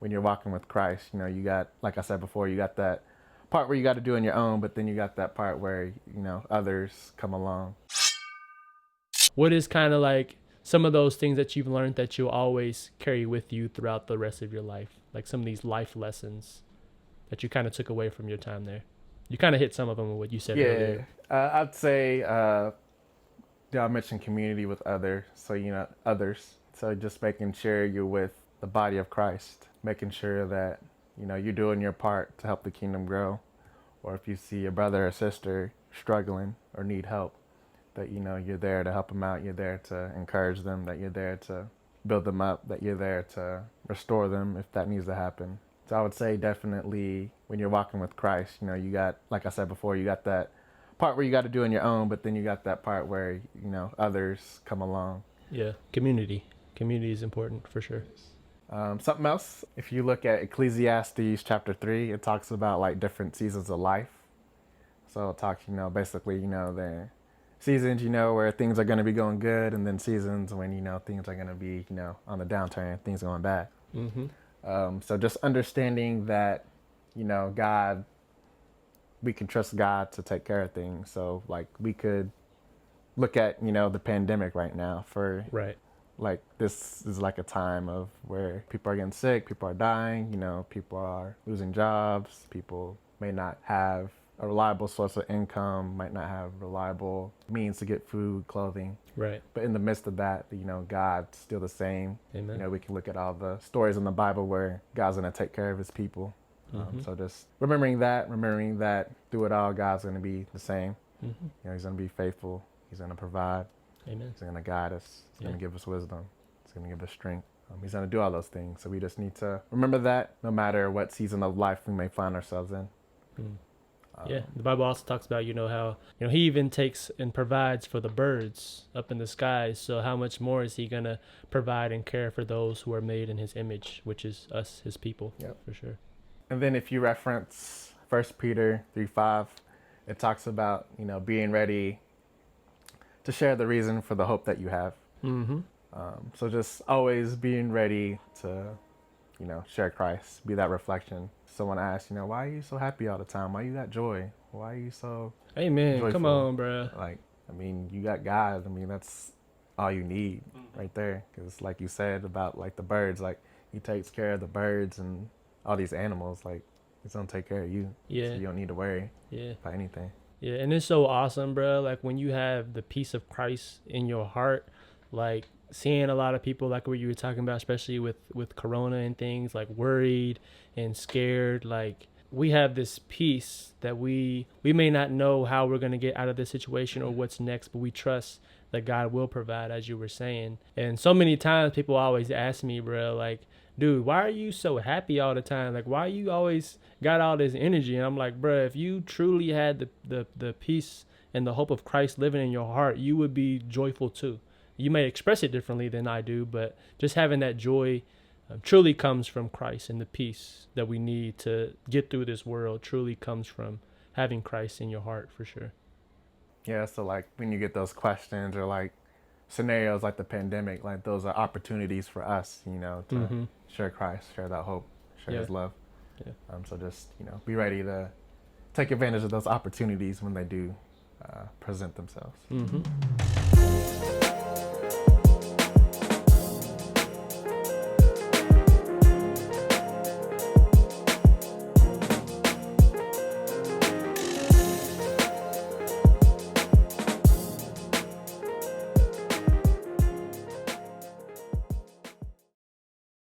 when you're walking with Christ, you got, like I said before, you got that part where you got to do on your own, but then you got that part where, others come along. What is kind of like some of those things that you've learned that you'll always carry with you throughout the rest of your life? Like some of these life lessons that you kind of took away from your time there. You kind of hit some of them with what you said earlier. I'd say, I mentioned community with others. So, others. So just making sure you're with the body of Christ, making sure that, you're doing your part to help the kingdom grow. Or if you see a brother or sister struggling or need help, that, you're there to help them out. You're there to encourage them, that you're there to build them up, that you're there to restore them if that needs to happen. So I would say definitely when you're walking with Christ, you got, like I said before, you got that part where you got to do on your own, but then you got that part where, others come along. Yeah, community. Community is important for sure. Something else, if you look at Ecclesiastes chapter 3, it talks about like different seasons of life. So it talks, basically, the seasons, where things are going to be going good, and then seasons when, things are going to be, on the downturn, things going bad. So just understanding that, God, we can trust God to take care of things. So like we could look at, the pandemic right now for Right. like this is like a time of where people are getting sick, people are dying, people are losing jobs, people may not have a reliable source of income, might not have reliable means to get food, clothing. Right. But in the midst of that, God's still the same. Amen. We can look at all the stories in the Bible where God's going to take care of his people. So just remembering that through it all, God's going to be the same. He's going to be faithful. He's going to provide. Amen. He's going to guide us. He's going to give us wisdom. He's going to give us strength. He's going to do all those things. So we just need to remember that no matter what season of life we may find ourselves in. Yeah, the Bible also talks about, how, he even takes and provides for the birds up in the skies. So how much more is he going to provide and care for those who are made in his image, which is us, his people. Yep. For sure. And then if you reference 1 Peter 3:5, it talks about, being ready to share the reason for the hope that you have. So just always being ready to, share Christ, be that reflection. Someone asks, why are you so happy all the time? Why you got joy? Why are you so Amen. joyful? Come on, bro. Like, you got God. That's all you need right there. Because like you said about like the birds, like he takes care of the birds and all these animals. Like he's going to take care of you. Yeah. So you don't need to worry Yeah. about anything. Yeah, and it's so awesome, bro. Like when you have the peace of Christ in your heart, like seeing a lot of people like what you were talking about, especially with Corona and things, like worried and scared. Like we have this peace that we may not know how we're going to get out of this situation or what's next, but we trust that God will provide, as you were saying. And so many times people always ask me, bro, like, dude, why are you so happy all the time? Like, why you always got all this energy? And I'm like, bro, if you truly had the peace and the hope of Christ living in your heart, you would be joyful too. You may express it differently than I do, but just having that joy truly comes from Christ, and the peace that we need to get through this world truly comes from having Christ in your heart, for sure. Yeah, so like when you get those questions or like scenarios like the pandemic, like those are opportunities for us, to share Christ, share that hope, share his love. Yeah. So just, be ready to take advantage of those opportunities when they do present themselves.